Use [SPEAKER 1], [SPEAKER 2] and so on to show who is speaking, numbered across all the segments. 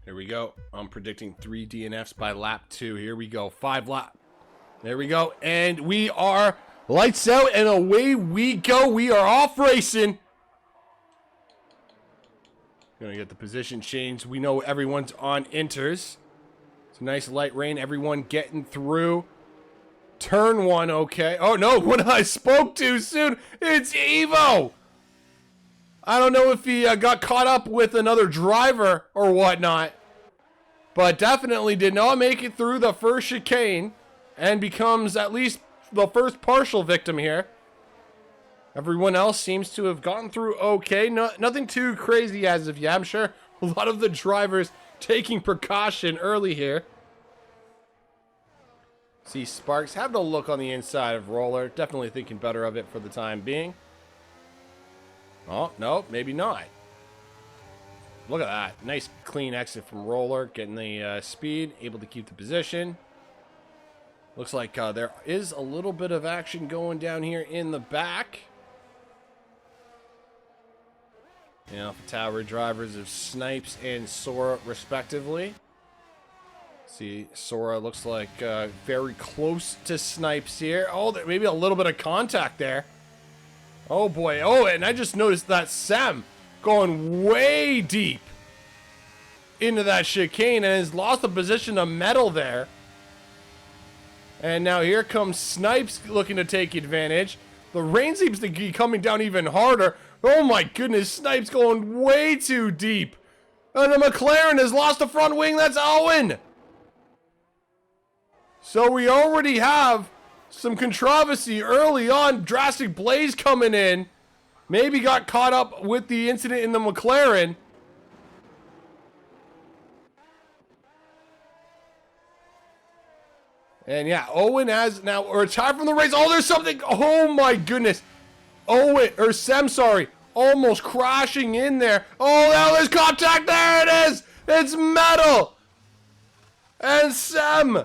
[SPEAKER 1] Here we go. I'm predicting 3 DNFs by lap 2. Here we go. 5 lap. There we go. And we are lights out and away we go. We are off racing. Gonna get the position changed. We know everyone's on inters. It's a nice light rain. Everyone getting through. Turn 1, okay. Oh no, when I spoke too soon, it's Evo. I don't know if he got caught up with another driver or whatnot, but definitely did not make it through the first chicane and becomes at least the first partial victim here. Everyone else seems to have gotten through okay. Nothing too crazy as of yet. I'm sure a lot of the drivers taking precaution early here. See Sparks having a look on the inside of Roller. Definitely thinking better of it for the time being. Oh, no, maybe not. Look at that. Nice clean exit from Roller. Getting the speed. Able to keep the position. Looks like there is a little bit of action going down here in the back. You know, Tower drivers of Snipes and Sora respectively. See, Sora looks like very close to Snipes here. Oh, maybe a little bit of contact there. Oh boy, oh, and I just noticed that Sam going way deep into that chicane and has lost the position of metal there. And now here comes Snipes looking to take advantage. The rain seems to be coming down even harder. Oh my goodness, Snipes going way too deep. And the McLaren has lost the front wing, that's Owen. So we already have some controversy early on. Drastic Blaze coming in. Maybe got caught up with the incident in the McLaren. And yeah, Owen has now retired from the race. Oh, there's something. Oh my goodness. Owen, or Sam, sorry. Almost crashing in there. Oh, now there's contact. There it is. It's metal. And Sam.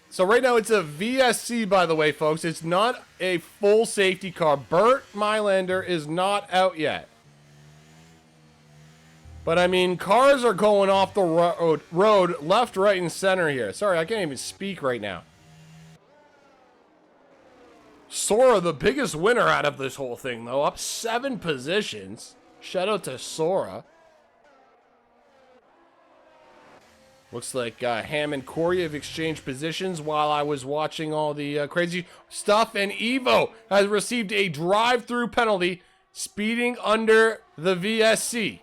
[SPEAKER 1] So right now it's a VSC, by the way, folks. It's not a full safety car. Burt Mylander is not out yet. But I mean, cars are going off the road left, right, and center here. Sorry, I can't even speak right now. Sora, the biggest winner out of this whole thing, though. Up 7 positions. Shout out to Sora. Looks like Ham and Corey have exchanged positions while I was watching all the crazy stuff. And Evo has received a drive-through penalty, speeding under the VSC.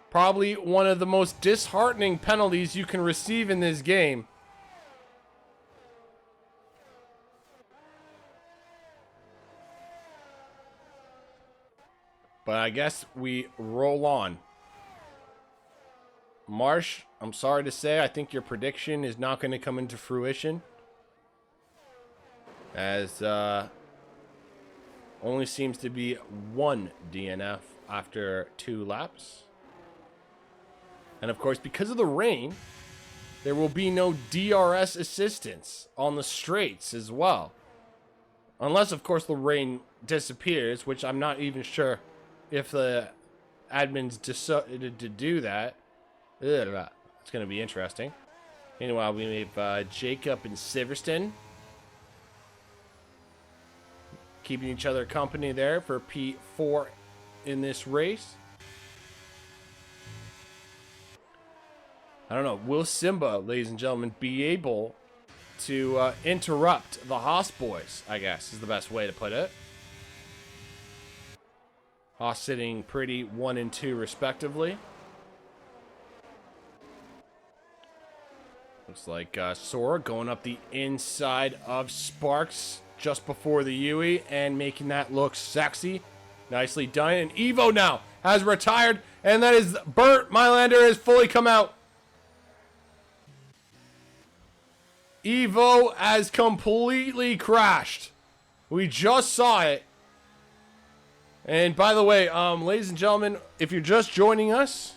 [SPEAKER 1] Probably one of the most disheartening penalties you can receive in this game. But I guess we roll on. Marsh, I'm sorry to say, I think your prediction is not going to come into fruition. As only seems to be 1 DNF after 2 laps. And of course, because of the rain, there will be no DRS assistance on the straights as well. Unless, of course, the rain disappears, which I'm not even sure if the admins decided to do that. It's going to be interesting. Meanwhile, we have Jacob and Siverston keeping each other company there for P4 in this race. I don't know. Will Simba, ladies and gentlemen, be able to interrupt the Haas boys, I guess, is the best way to put it. Haas sitting pretty 1 and 2 respectively. Looks like Sora going up the inside of Sparks just before the Yui and making that look sexy. Nicely done. And Evo now has retired, and that is Burt Mylander has fully come out. Evo has completely crashed. We just saw it. And by the way, ladies and gentlemen, if you're just joining us,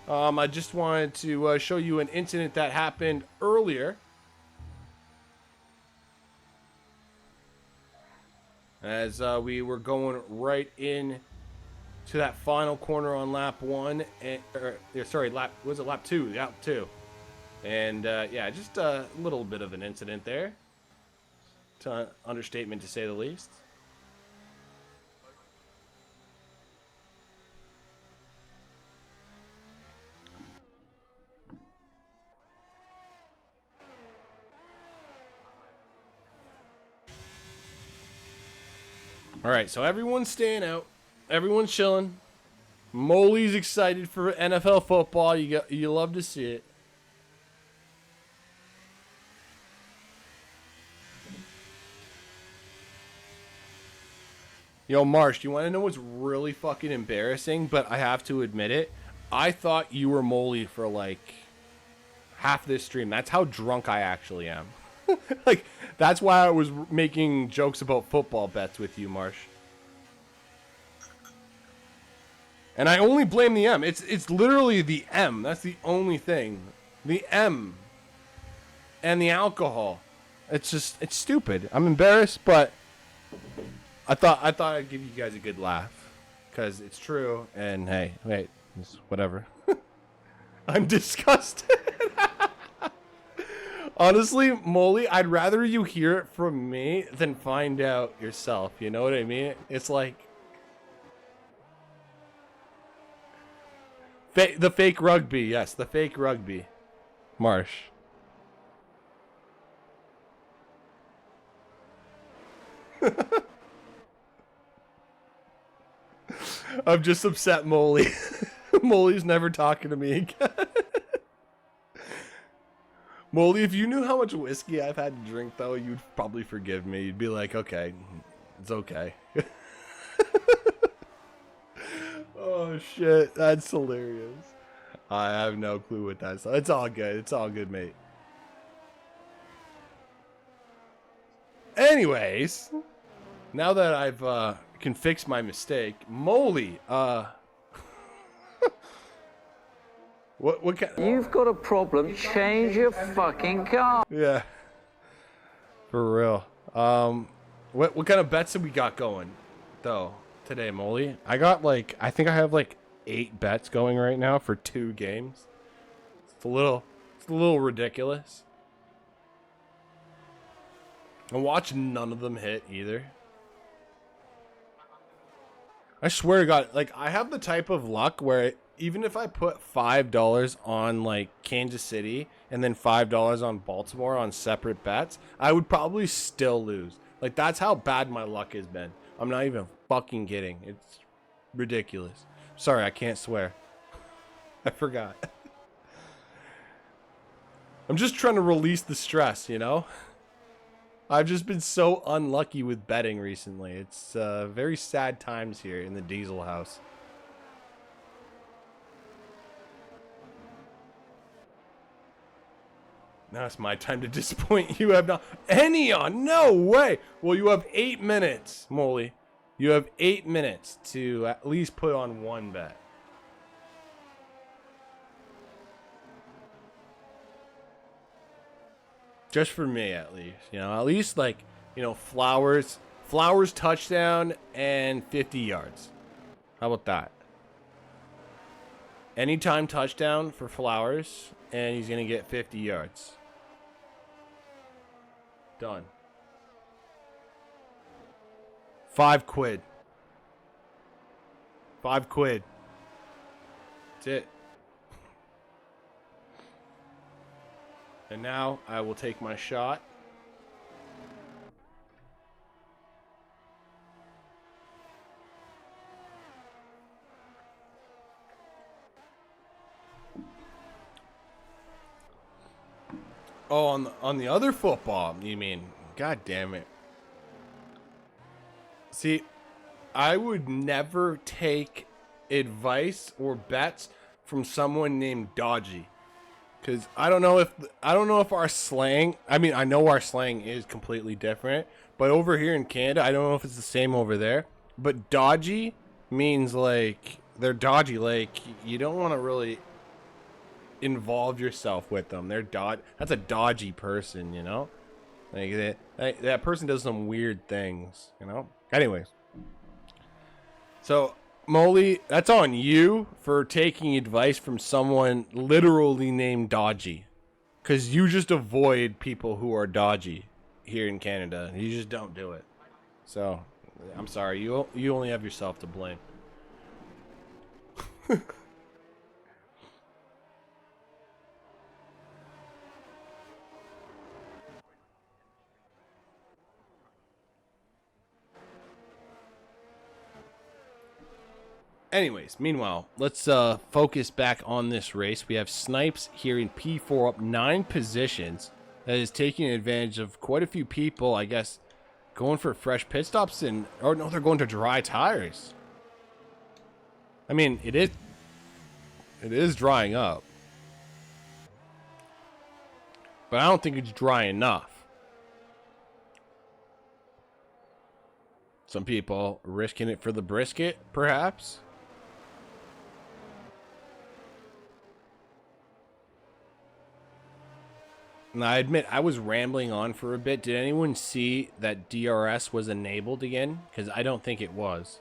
[SPEAKER 1] I just wanted to show you an incident that happened earlier. as we were going right in to that final corner on lap 1. Sorry, lap was it lap 2? Lap 2. And yeah, just a little bit of an incident there. Understatement to say the least. All right, so everyone's staying out. Everyone's chilling. Molly's excited for NFL football. You love to see it. Yo, Marsh, you want to know what's really fucking embarrassing? But I have to admit it. I thought you were Molly for like half this stream. That's how drunk I actually am. Like, that's why I was making jokes about football bets with you, Marsh. And I only blame the M. It's literally the M. That's the only thing. The M. And the alcohol. It's stupid. I'm embarrassed, but I thought I'd give you guys a good laugh. Because it's true, and hey, wait, whatever. I'm disgusted. Honestly, Molly, I'd rather you hear it from me than find out yourself. You know what I mean? It's like the fake rugby. Yes, the fake rugby. Marsh. I'm just upset, Molly. Molly's never talking to me again. Molly, if you knew how much whiskey I've had to drink, though, you'd probably forgive me. You'd be like, okay, it's okay. Oh, shit. That's hilarious. I have no clue what that's. It's all good. It's all good, mate. Anyways, now that I've can fix my mistake, Molly, What kind?
[SPEAKER 2] You've got a problem. Change your fucking car.
[SPEAKER 1] Yeah. For real. What kind of bets have we got going, though, today, Molly? I think I have like 8 bets going right now for 2 games. It's a little ridiculous. And watch none of them hit either. I swear to God, like, I have the type of luck where even if I put $5 on like Kansas City and then $5 on Baltimore on separate bets, I would probably still lose. Like, that's how bad my luck has been. I'm not even fucking kidding. It's ridiculous. Sorry, I can't swear. I forgot. I'm just trying to release the stress, you know? I've just been so unlucky with betting recently. It's very sad times here in the Diesel house. Now it's my time to disappoint you. Have not any on. No way. Well, you have 8 minutes, Molly. You have 8 minutes to at least put on one bet. Just for me, at least. You know, at least like, you know, Flowers touchdown and 50 yards. How about that? Anytime touchdown for Flowers, and he's going to get 50 yards. Done. 5 quid. 5 quid. That's it. And now I will take my shot. Oh, on the other football, you mean? God damn it. See, I would never take advice or bets from someone named Dodgy. Cause I don't know if our slang, I mean, I know our slang is completely different, but over here in Canada, I don't know if it's the same over there, but dodgy means like they're dodgy, like you don't want to really involve yourself with them. That's a dodgy person, you know? Like that person does some weird things, you know? Anyways. So, Molly, that's on you for taking advice from someone literally named Dodgy. Because you just avoid people who are dodgy here in Canada. You just don't do it. So, I'm sorry. You only have yourself to blame. Anyways, meanwhile, let's focus back on this race. We have Snipes here in P4 up 9 positions. That is taking advantage of quite a few people, I guess, going for fresh pit stops and... Oh, no, they're going to dry tires. I mean, it is drying up. But I don't think it's dry enough. Some people risking it for the brisket, perhaps. Now, I admit, I was rambling on for a bit. Did anyone see that DRS was enabled again? Because I don't think it was.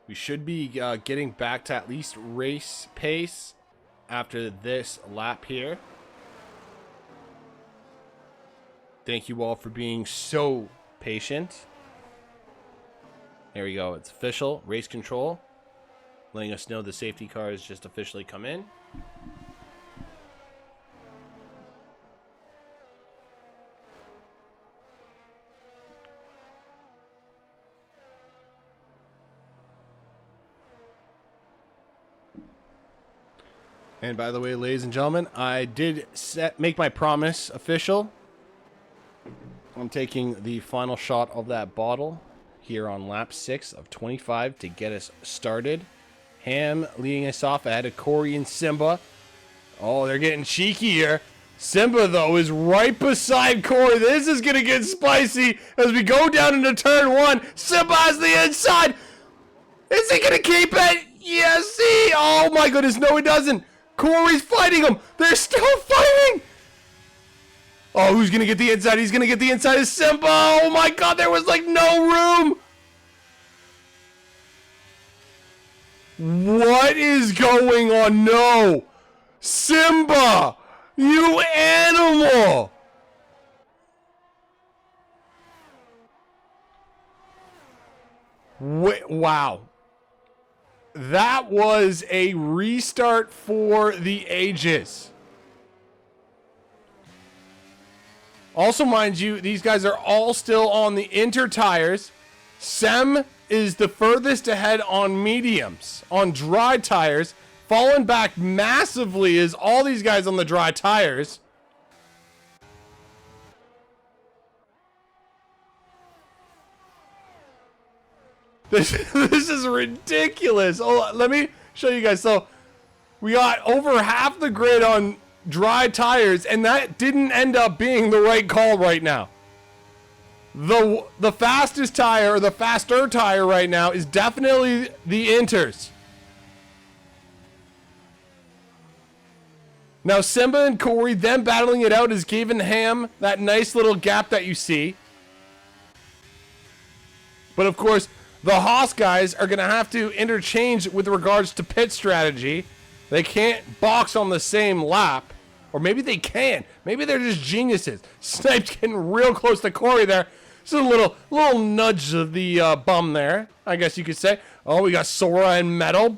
[SPEAKER 1] We should be getting back to at least race pace after this lap here. Thank you all for being so patient. There we go. It's official. Race control. Letting us know the safety car has just officially come in. And by the way, ladies and gentlemen, I did make my promise official. I'm taking the final shot of that bottle here on lap 6 of 25 to get us started. Ham leading us off ahead of Corey and Simba. Oh, they're getting cheeky here. Simba, though, is right beside Corey. This is going to get spicy as we go down into turn 1. Simba has the inside. Is he going to keep it? Yes, he. Oh, my goodness. No, he doesn't. Corey's fighting him. They're still fighting. Oh, who's going to get the inside? He's going to get the inside of Simba. Oh, my God. There was, like, no room. What is going on? No. Simba, you animal. Wait, wow. That was a restart for the ages. Also, mind you, these guys are all still on the inter tires. Sem is the furthest ahead on mediums. On dry tires, falling back massively is all these guys on the dry tires. This is ridiculous. Oh, let me show you guys. So we got over half the grid on dry tires, and that didn't end up being the right call right now. The fastest tire, or the faster tire right now, is definitely the inters. Now Simba and Corey, them battling it out, is giving Ham that nice little gap that you see. But of course, the Haas guys are going to have to interchange with regards to pit strategy. They can't box on the same lap. Or maybe they can. Maybe they're just geniuses. Snipes getting real close to Corey there. Just a little nudge of the bum there, I guess you could say. Oh, we got Sora and Metal.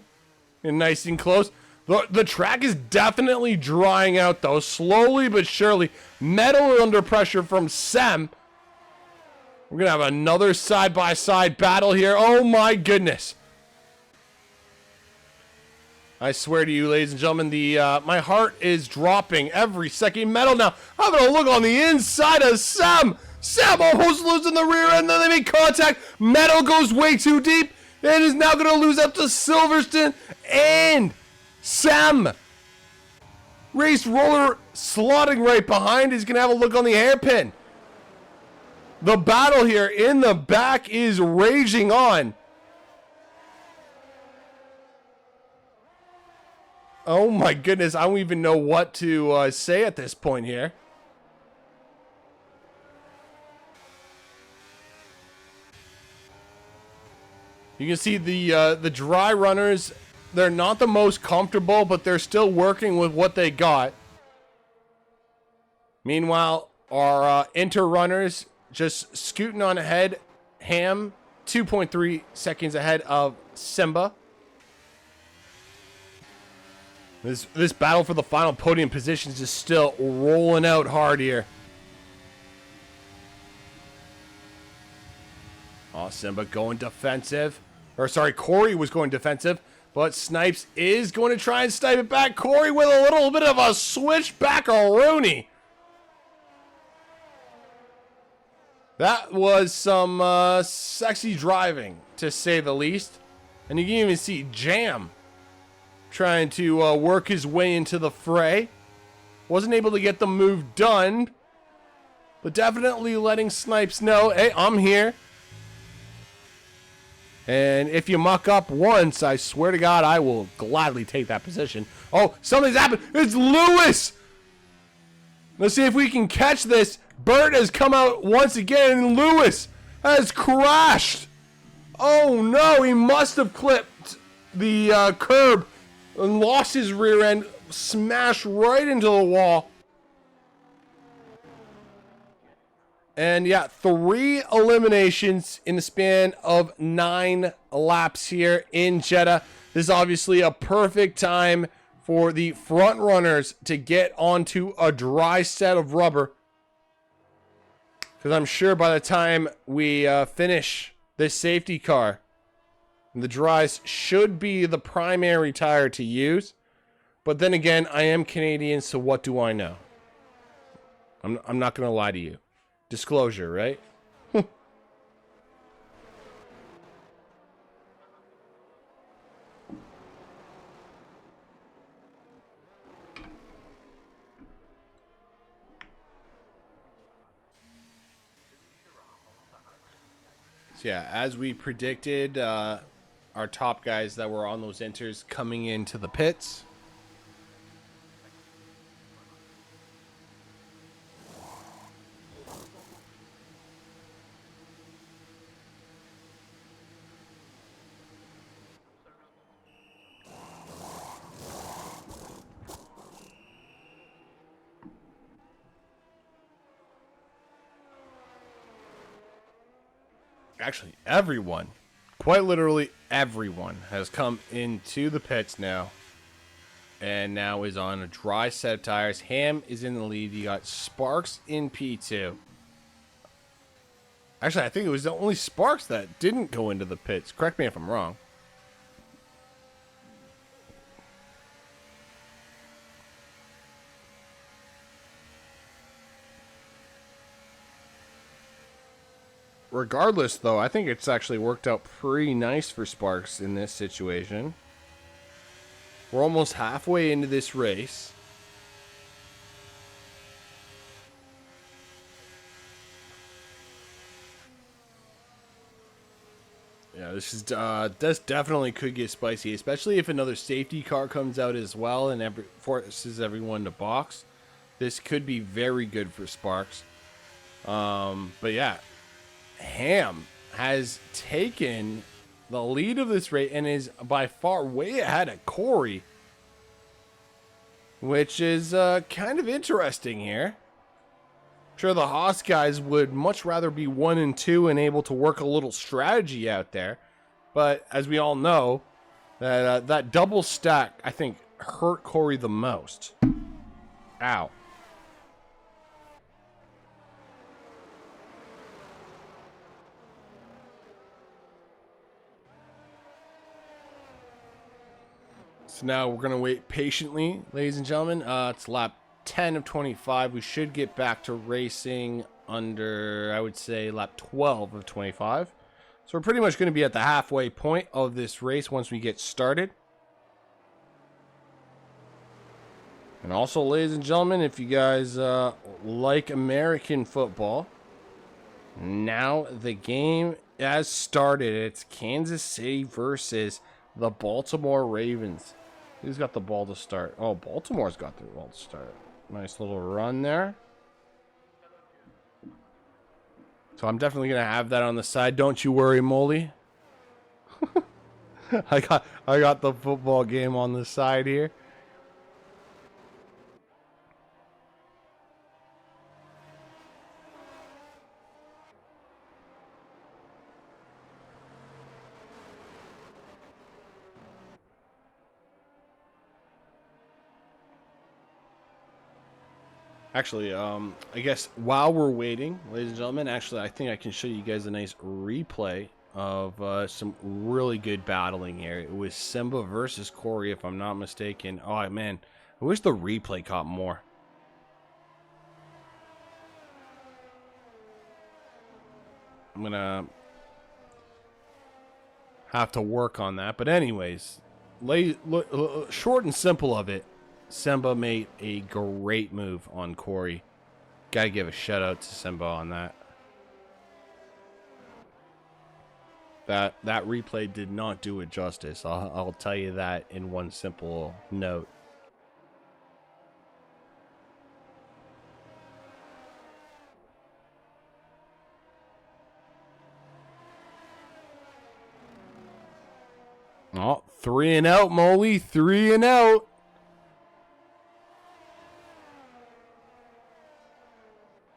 [SPEAKER 1] And nice and close. The track is definitely drying out, though. Slowly but surely. Metal under pressure from Sem. We're going to have another side-by-side battle here. Oh, my goodness. I swear to you, ladies and gentlemen, my heart is dropping every second. Metal now having a look on the inside of Sem. Sem almost losing the rear end. Then they make contact. Metal goes way too deep. And is now going to lose up to Silverstone and Sem. Race Roller slotting right behind is going to have a look on the hairpin. The battle here in the back is raging on. Oh my goodness, I don't even know what to say at this point here. You can see the dry runners, they're not the most comfortable, but they're still working with what they got. Meanwhile, our inter runners just scooting on ahead. Ham, 2.3 seconds ahead of Simba. This battle for the final podium positions is still rolling out hard here. Oh, Simba going defensive. Or sorry, Corey was going defensive. But Snipes is going to try and snipe it back. Corey with a little bit of a switchback-a-rooney. That was some sexy driving, to say the least. And you can even see Jam trying to work his way into the fray. Wasn't able to get the move done, but definitely letting Snipes know, hey, I'm here. And if you muck up once, I swear to God, I will gladly take that position. Oh, something's happened. It's Lewis. Let's see if we can catch this. Bert has come out once again, and Lewis has crashed. Oh no, he must have clipped the curb and lost his rear end, smashed right into the wall. And yeah, 3 eliminations in the span of 9 laps here in Jeddah. This is obviously a perfect time for the front runners to get onto a dry set of rubber. Because I'm sure by the time we finish this safety car, the dries should be the primary tire to use. But then again, I am Canadian, so what do I know? I'm not going to lie to you. Disclosure, right? So yeah, as we predicted, our top guys that were on those inters coming into the pits. Actually, everyone, quite literally everyone, has come into the pits now. And now is on a dry set of tires. Ham is in the lead. You got Sparks in P2. Actually, I think it was the only Sparks that didn't go into the pits. Correct me if I'm wrong. Regardless, though, I think it's actually worked out pretty nice for Sparks in this situation. We're almost halfway into this race. Yeah, this definitely could get spicy, especially if another safety car comes out as well and forces everyone to box. This could be very good for Sparks. But yeah. Ham has taken the lead of this race and is by far way ahead of Corey, which is kind of interesting here. I'm sure the Haas guys would much rather be 1 and 2 and able to work a little strategy out there, but as we all know, that double stack I think hurt Corey the most. Ow. So now we're going to wait patiently, ladies and gentlemen. It's lap 10 of 25. We should get back to racing under, I would say, lap 12 of 25. So we're pretty much going to be at the halfway point of this race once we get started. And also, ladies and gentlemen, if you guys like American football, now the game has started. It's Kansas City versus the Baltimore Ravens. Who's got the ball to start? Oh, Baltimore's got the ball to start. Nice little run there. So I'm definitely going to have that on the side. Don't you worry, Molly. I got the football game on the side here. Actually, I guess while we're waiting, ladies and gentlemen, actually, I think I can show you guys a nice replay of some really good battling here. It was Simba versus Corey, if I'm not mistaken. Oh, man. I wish the replay caught more. I'm going to have to work on that. But anyways, short and simple of it. Simba made a great move on Corey. Gotta give a shout out to Simba on that. That replay did not do it justice. I'll tell you that in one simple note. Oh, 3 and out, Molly. 3 and out.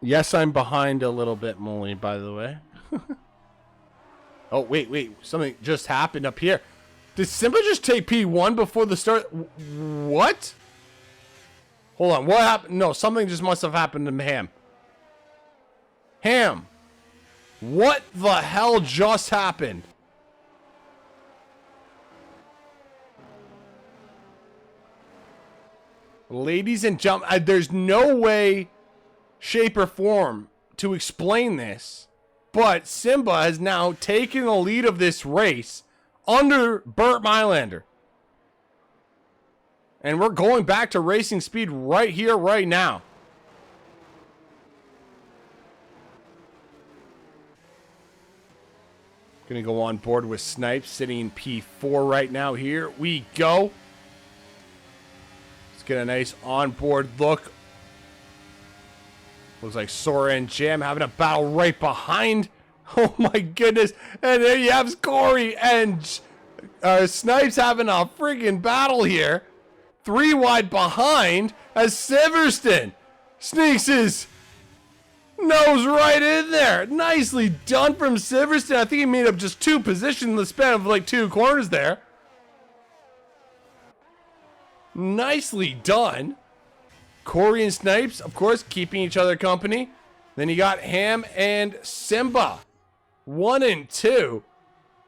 [SPEAKER 1] Yes, I'm behind a little bit, Molly, by the way. Oh, wait. Something just happened up here. Did Simba just take P1 before the start? What? Hold on. What happened? No, something just must have happened to Ham. Ham. What the hell just happened? Ladies and gentlemen, there's no way, shape, or form to explain this, but Simba has now taken the lead of this race under Burt Mylander. And we're going back to racing speed right here, right now. Gonna go on board with Snipes sitting in P4 right now. Here we go. Let's get a nice onboard look. Looks like Sora and Jam having a battle right behind. Oh my goodness. And there you have Corey and Snipes having a freaking battle here. 3 wide behind as Silverstone sneaks his nose right in there. Nicely done from Silverstone. I think he made up just 2 positions in the span of like 2 corners there. Nicely done. Corey and Snipes, of course, keeping each other company. Then you got Ham and Simba. 1 and 2.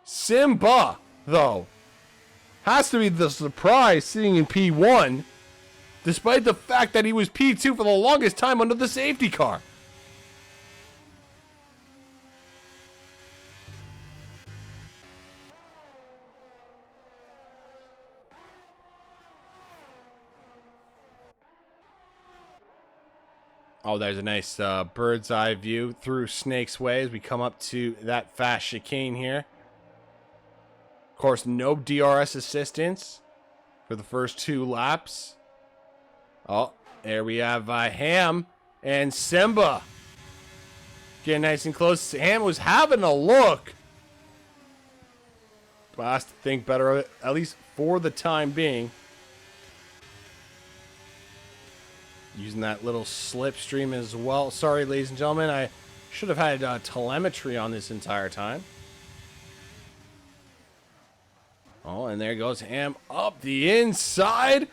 [SPEAKER 1] Simba, though, has to be the surprise sitting in P1, despite the fact that he was P2 for the longest time under the safety car. Oh, there's a nice bird's eye view through Snake's Way as we come up to that fast chicane here. Of course, no DRS assistance for the first 2 laps. Oh, there we have Ham and Simba. Getting nice and close. Ham was having a look. But I have to think better of it, at least for the time being. Using that little slipstream as well. Sorry, ladies and gentlemen. I should have had telemetry on this entire time. Oh, and there goes Ham up the inside.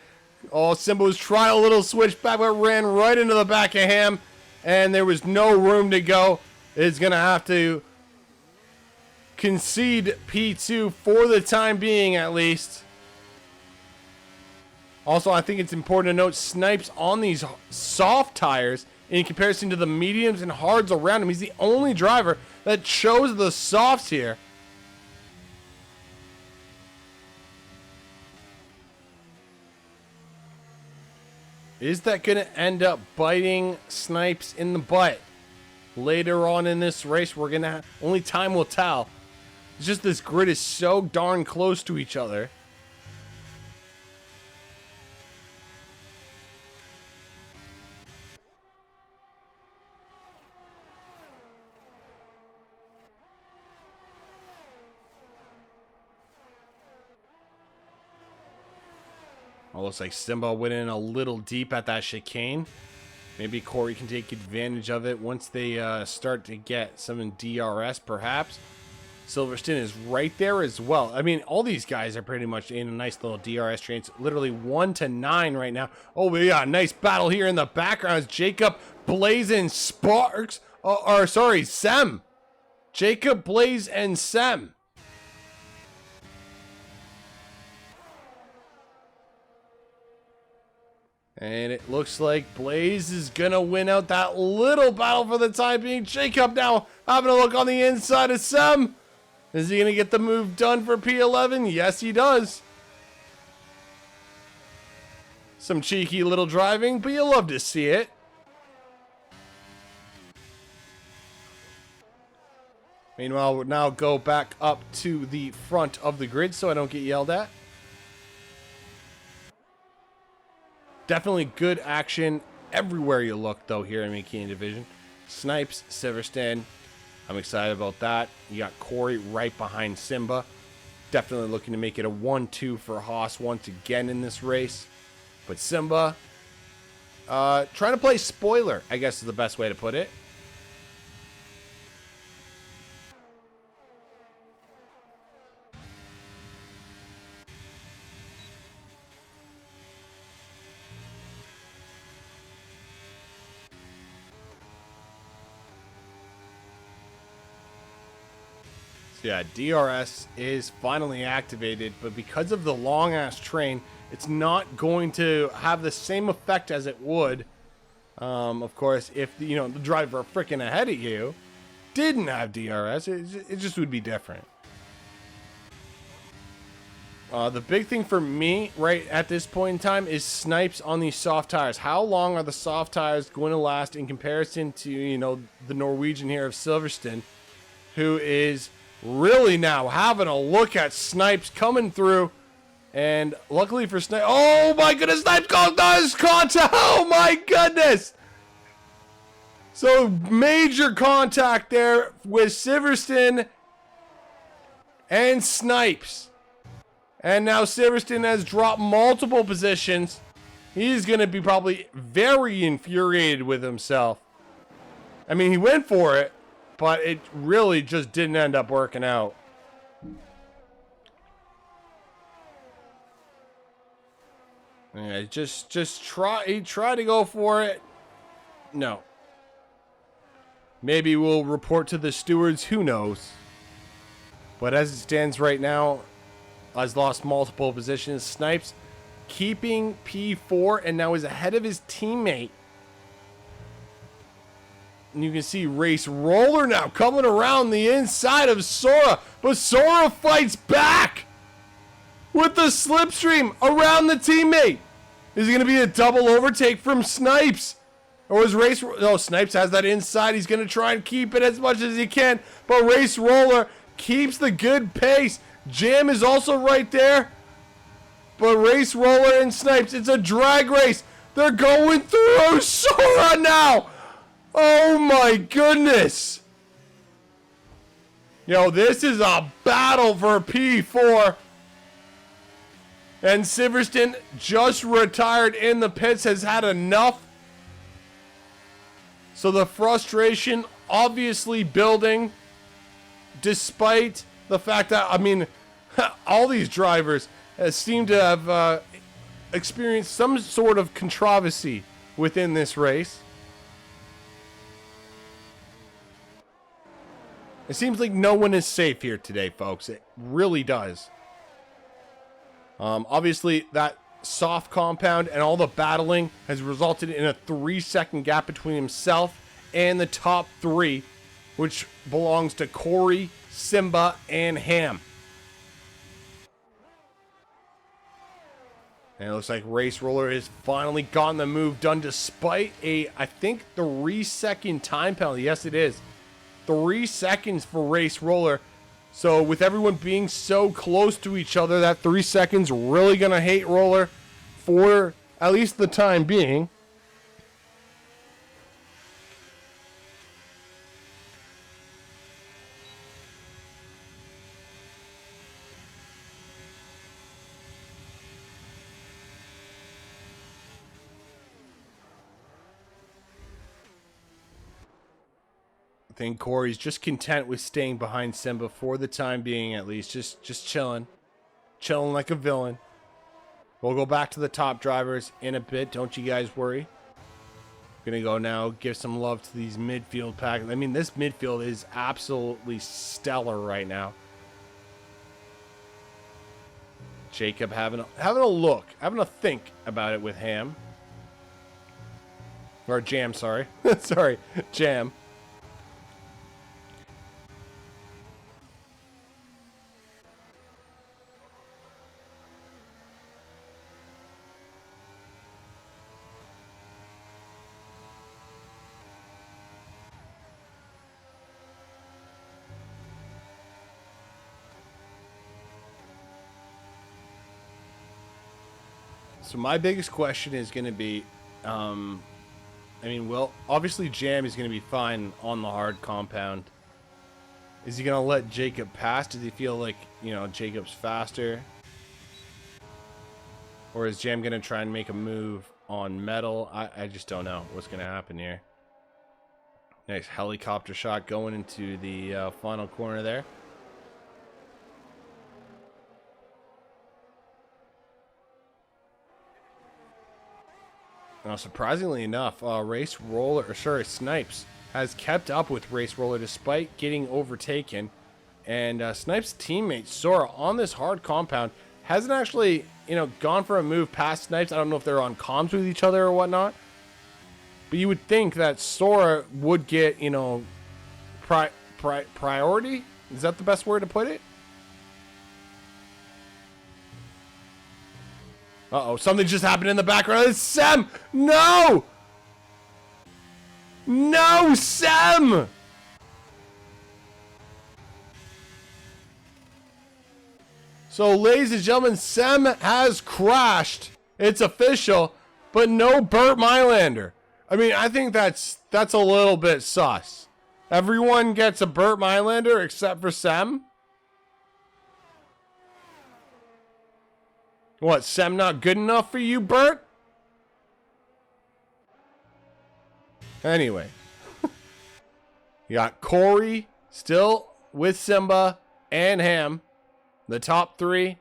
[SPEAKER 1] Oh, Simba was trying a little switchback, but ran right into the back of Ham. And there was no room to go. It's going to have to concede P2 for the time being, at least. Also, I think it's important to note Snipes on these soft tires in comparison to the mediums and hards around him. He's the only driver that chose the softs here. Is that going to end up biting Snipes in the butt? Later on in this race, we're going to only time will tell. It's just this grid is so darn close to each other. Oh, looks like Simba went in a little deep at that chicane. Maybe Corey can take advantage of it once they start to get some DRS, perhaps. Silverstone is right there as well. I mean, all these guys are pretty much in a nice little DRS train. It's literally 1 to 9 right now. Oh, we got a nice battle here in the background. It's Jacob, Blaze, and Sparks. Sem. Jacob, Blaze, and Sem. And it looks like Blaze is going to win out that little battle for the time being. Jacob now having a look on the inside of Sem. Is he going to get the move done for P11? Yes, he does. Some cheeky little driving, but you love to see it. Meanwhile, we'll now go back up to the front of the grid so I don't get yelled at. Definitely good action everywhere you look, though, here in Mckeon Division. Snipes, Silverstone. I'm excited about that. You got Corey right behind Simba. Definitely looking to make it a 1-2 for Haas once again in this race. But Simba, trying to play spoiler, I guess is the best way to put it. Yeah, DRS is finally activated, but because of the long-ass train, it's not going to have the same effect as it would, of course, if the driver freaking ahead of you didn't have DRS. It just would be different. The big thing for me right at this point in time is Snipes on these soft tires. How long are the soft tires going to last in comparison to, the Norwegian here of Silverstone, who is really now having a look at Snipes coming through. And luckily for Snipes, oh my goodness, Snipes does contact. Oh my goodness. So major contact there with Silverstone and Snipes. And now Silverstone has dropped multiple positions. He's going to be probably very infuriated with himself. I mean, he went for it, but it really just didn't end up working out. Yeah, he tried to go for it. No. Maybe we'll report to the stewards, who knows. But as it stands right now, has lost multiple positions. Snipes keeping P4 and now is ahead of his teammate. And you can see Race Roller now coming around the inside of Sora. But Sora fights back with the slipstream around the teammate. Is it going to be a double overtake from Snipes? Or is Race... No, Snipes has that inside. He's going to try and keep it as much as he can. But Race Roller keeps the good pace. Jam is also right there. But Race Roller and Snipes, it's a drag race. They're going through Sora now. Oh my goodness. Yo, this is a battle for P4. And Silverstone just retired in the pits, has had enough. So the frustration obviously building, despite the fact that, I mean, all these drivers seem to have experienced some sort of controversy within this race. It seems like no one is safe here today, folks. It really does. Obviously, that soft compound and all the battling has resulted in a 3-second gap between himself and the top 3, which belongs to Corey, Simba, and Ham. And it looks like Race Roller has finally gotten the move done despite a, I think, 3-second time penalty. Yes, it is. 3 seconds for Race Roller. So with everyone being so close to each other, that 3 seconds really going to hate Roller for at least the time being. I think Corey's just content with staying behind Simba for the time being, at least. Just chilling. Chilling like a villain. We'll go back to the top drivers in a bit. Don't you guys worry. Gonna go now, give some love to these midfield pack. I mean, this midfield is absolutely stellar right now. Jacob having a look, having a think about it with Ham. Or Jam, sorry. Sorry, Jam. So my biggest question is going to be, well, obviously Jam is going to be fine on the hard compound. Is he going to let Jacob pass? Does he feel like, Jacob's faster? Or is Jam going to try and make a move on metal? I just don't know what's going to happen here. Nice helicopter shot going into the final corner there. Now, surprisingly enough, Snipes has kept up with Race Roller despite getting overtaken. And Snipes' teammate, Sora, on this hard compound, hasn't actually, gone for a move past Snipes. I don't know if they're on comms with each other or whatnot. But you would think that Sora would get, priority? Is that the best word to put it? Uh-oh, something just happened in the background. It's Sam! No! No, Sam! So, ladies and gentlemen, Sam has crashed. It's official, but no Burt Mylander. I mean, I think that's a little bit sus. Everyone gets a Burt Mylander except for Sam? What, Sam not good enough for you, Bert? Anyway. You got Corey still with Simba and Ham. The top three.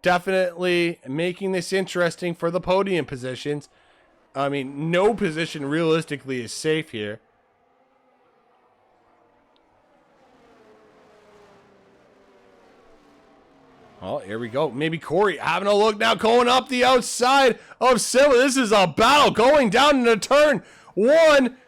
[SPEAKER 1] Definitely making this interesting for the podium positions. I mean, no position realistically is safe here. Oh, here we go. Maybe Corey having a look now, going up the outside of Simba. This is a battle going down in a turn one.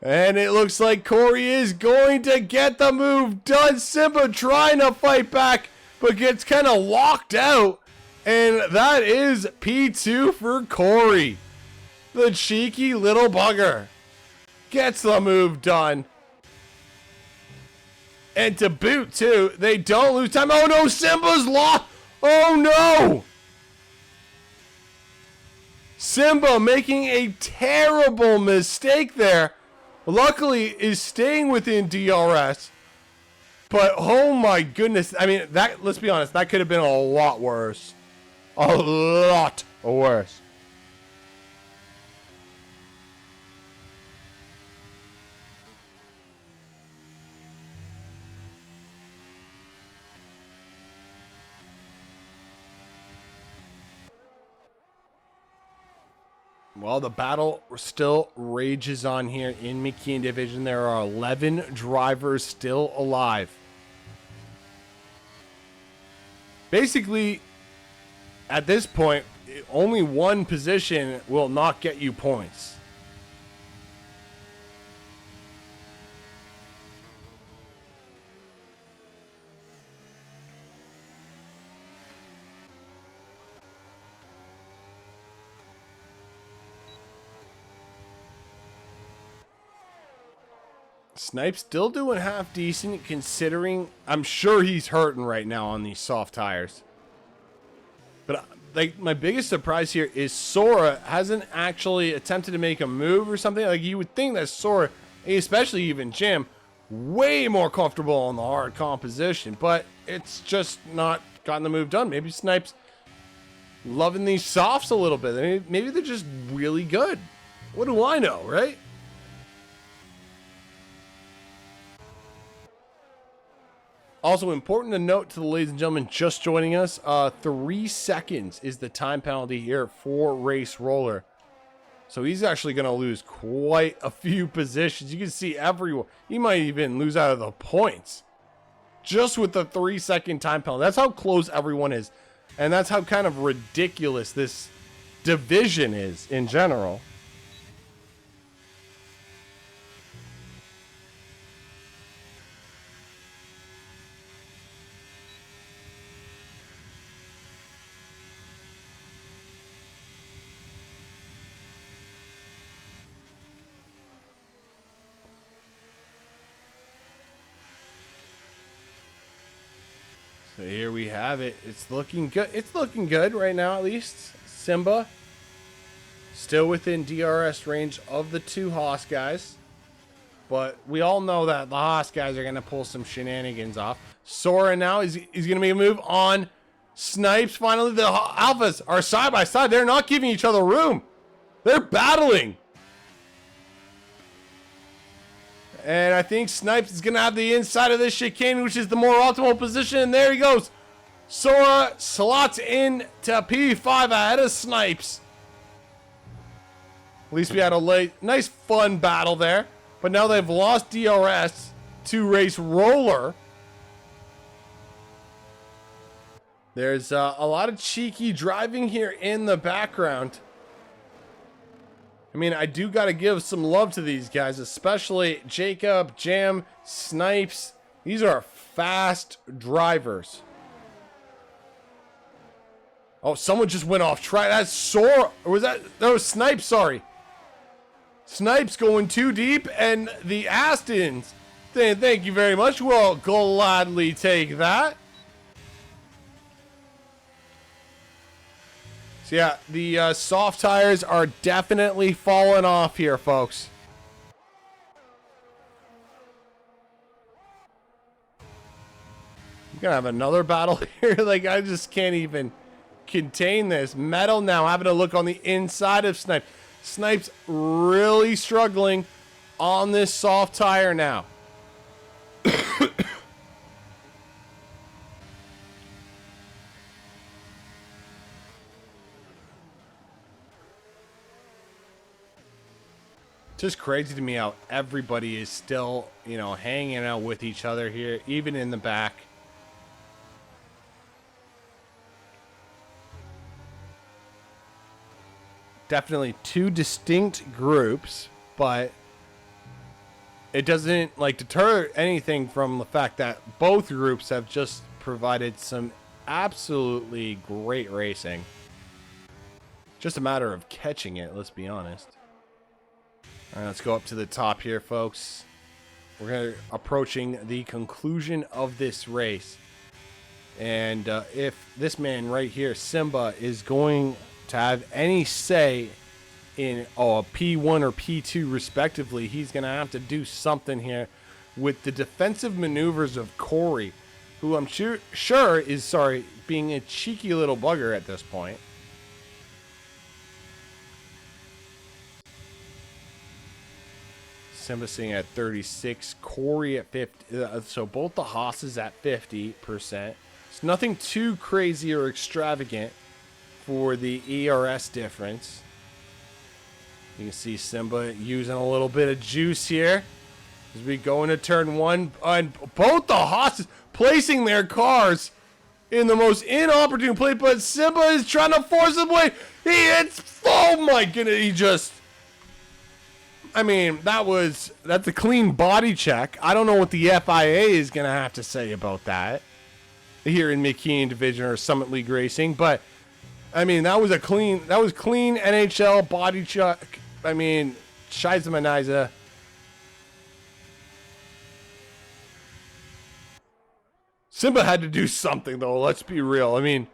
[SPEAKER 1] And it looks like Corey is going to get the move done. Simba trying to fight back, but gets kind of locked out. And that is P2 for Corey. The cheeky little bugger gets the move done. And to boot, too, they don't lose time. Oh, no, Simba's lost. Oh, no. Simba making a terrible mistake there. Luckily, is staying within DRS. But, oh, my goodness. I mean, let's be honest, that could have been a lot worse. A lot worse. Well, the battle still rages on here in Mckeon Division. There are 11 drivers still alive. Basically, at this point, only one position will not get you points. Snipe's still doing half decent considering I'm sure he's hurting right now on these soft tires. But like my biggest surprise here is Sora hasn't actually attempted to make a move or something. Like you would think that Sora, especially even Jim, way more comfortable on the hard composition, but it's just not gotten the move done. Maybe Snipe's loving these softs a little bit. I mean, maybe they're just really good. What do I know, right? Also important to note to the ladies and gentlemen just joining us, 3 seconds is the time penalty here for Race Roller. So he's actually going to lose quite a few positions. You can see everyone. He might even lose out of the points just with the 3-second time penalty. That's how close everyone is. And that's how kind of ridiculous this division is in general. So here we have it. It's looking good. It's looking good right now, at least. Simba still within DRS range of the 2 Haas guys. But we all know that the Haas guys are going to pull some shenanigans off. Sora now is going to make a move on Snipes. Finally, the Alphas are side by side. They're not giving each other room. They're battling. And I think Snipes is going to have the inside of this chicane, which is the more optimal position. And there he goes. Sora slots in to P5 ahead of Snipes. At least we had a nice fun battle there. But now they've lost DRS to Race Roller. There's a lot of cheeky driving here in the background. I mean, I do got to give some love to these guys, especially Jacob, Jam, Snipes. These are fast drivers. Oh, someone just went off track. That's Sora. Or was that? No, Snipes, sorry. Snipes going too deep, and the Astons. Thank you very much. We'll gladly take that. So yeah, the soft tires are definitely falling off here, folks. I'm gonna have another battle here. Like, I just can't even contain this. Metal now having a look on the inside of Snipes. Snipes really struggling on this soft tire now. Just crazy to me how everybody is still, you know, hanging out with each other here, even in the back. Definitely 2 distinct groups, but it doesn't like deter anything from the fact that both groups have just provided some absolutely great racing. Just a matter of catching it, let's be honest. All right, let's go up to the top here, folks. We're approaching the conclusion of this race. And if this man right here, Simba, is going to have any say in a P1 or P2 respectively, he's going to have to do something here with the defensive maneuvers of Corey, who I'm sure is, being a cheeky little bugger at this point. Simba sitting at 36, Corey at 50. So both the Haas's at 50%. It's nothing too crazy or extravagant for the ERS difference. You can see Simba using a little bit of juice here as we go into turn 1. And both the Haas's placing their cars in the most inopportune place, but Simba is trying to force him away. Oh my goodness, he just... I mean, that's a clean body check. I don't know what the FIA is going to have to say about that here in Mckeon Division or Summit League Racing, but I mean, that was clean NHL body check. I mean, Scheisse Maniza. Simba had to do something, though. Let's be real. I mean,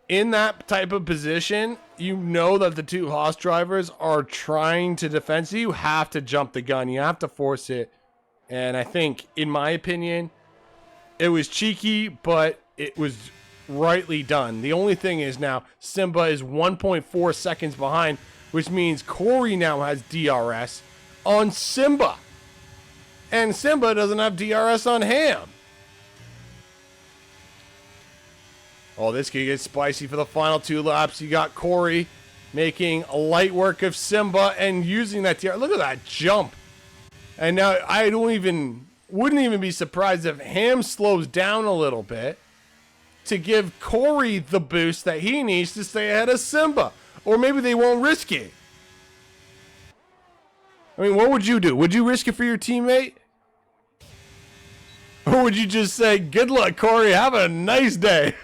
[SPEAKER 1] in that type of position, you know that the two Haas drivers are trying to defend. So you have to jump the gun. You have to force it. And I think, in my opinion, it was cheeky, but it was rightly done. The only thing is now Simba is 1.4 seconds behind, which means Corey now has DRS on Simba. And Simba doesn't have DRS on Ham. Oh, this could get spicy for the final 2 laps. You got Corey making a light work of Simba and using that DRS. Look at that jump. And now I wouldn't even be surprised if Ham slows down a little bit to give Corey the boost that he needs to stay ahead of Simba. Or maybe they won't risk it. I mean, what would you do? Would you risk it for your teammate? Or would you just say, good luck, Corey, have a nice day?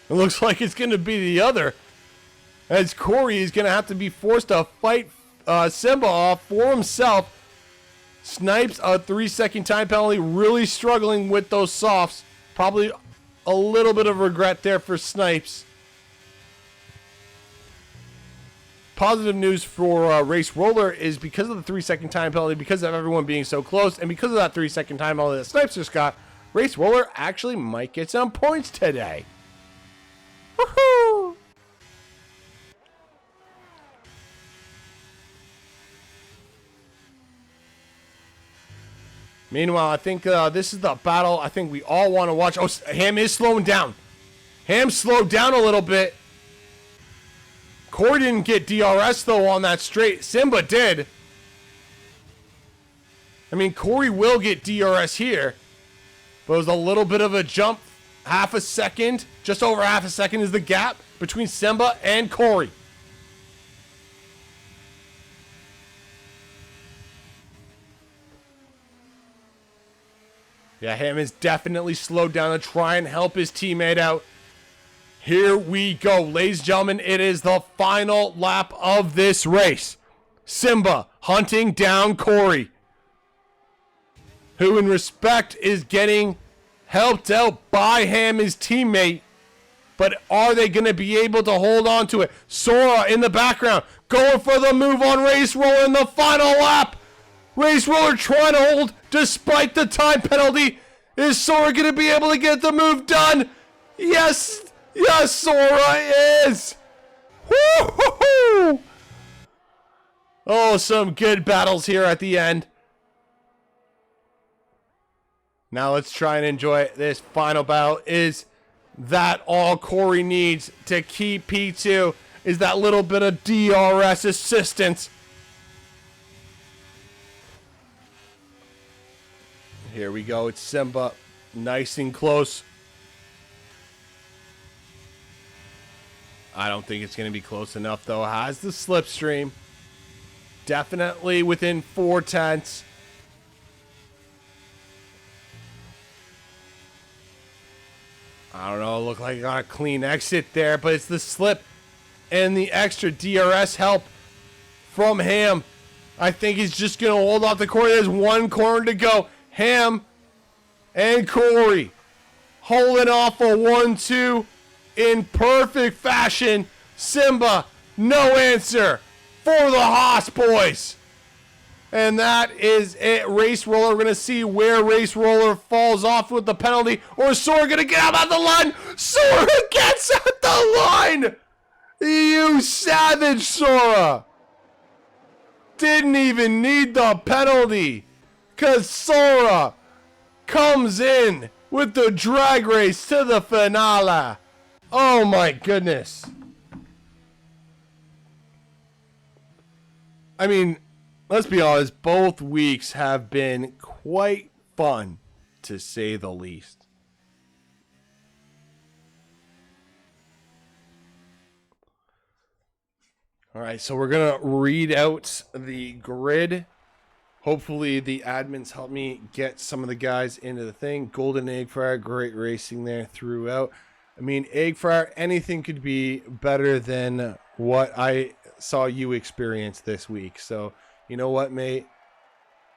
[SPEAKER 1] It looks like it's going to be the other, as Corey is going to have to be forced to fight Simba off for himself. Snipes a 3-second time penalty, really struggling with those softs. Probably a little bit of regret there for Snipes. Positive news for Race Roller is because of the 3-second time penalty, because of everyone being so close, and because of that 3-second time penalty that Snipes just got, Race Roller actually might get some points today. Woohoo! Meanwhile, I think this is the battle I think we all want to watch. Oh, Ham is slowing down. Ham slowed down a little bit. Corey didn't get DRS, though, on that straight. Simba did. I mean, Corey will get DRS here. But it was a little bit of a jump. Half a second. Just over half a second is the gap between Simba and Corey. Yeah, Ham is definitely slowed down to try and help his teammate out. Here we go, ladies and gentlemen. It is the final lap of this race. Simba hunting down Corey, who in respect is getting helped out by Ham, his teammate. But are they going to be able to hold on to it? Sora in the background, going for the move on Race Roller in the final lap. Race Roller trying to hold despite the time penalty. Is Sora going to be able to get the move done? Yes. Yes, Sora is. Woo-hoo-hoo! Oh, some good battles here at the end. Now let's try and enjoy this final battle. Is that all Corey needs to keep P2? Is that little bit of DRS assistance? Here we go. It's Simba. Nice and close. I don't think it's going to be close enough, though. Has the slipstream. Definitely within 0.4. I don't know. Look like I got a clean exit there, but it's the slip and the extra DRS help from Ham. I think he's just going to hold off the Corey. There's one corner to go. Ham and Corey holding off a 1-2 in perfect fashion. Simba, no answer for the Haas boys. And that is it. Race Roller, we're going to see where Race Roller falls off with the penalty. Or is Sora going to get out on the line? Sora gets at the line! You savage, Sora! Didn't even need the penalty. Because Sora comes in with the drag race to the finale. Oh my goodness. I mean, let's be honest, both weeks have been quite fun, to say the least. All right, so we're going to read out the grid. Hopefully the admins help me get some of the guys into the thing. Golden Egg Fryer, great racing there throughout. I mean, Egg Fryer, anything could be better than what I saw you experience this week. So, you know what, mate?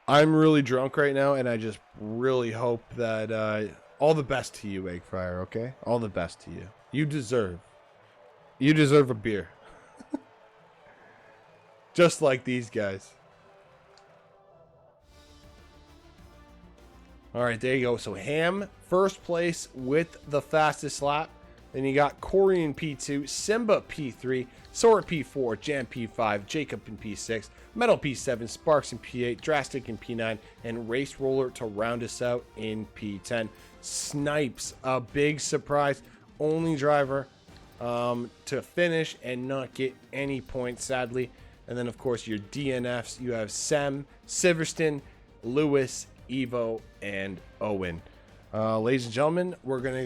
[SPEAKER 1] I'm really drunk right now, and I just really hope that all the best to you, Egg Fryer, okay? All the best to you. You deserve a beer. Just like these guys. All right, there you go. So Ham, first place with the fastest lap. Then you got Corey in P2, Simba P3, Sora P4, Jam P5, Jacob in P6, Metal P7, Sparks in P8, Drastic in P9, and Race Roller to round us out in P10. Snipes, a big surprise. Only driver to finish and not get any points, sadly. And then, of course, your DNFs. You have Sem, Siverston, Lewis, Evo, and Owen. Ladies and gentlemen, we're going to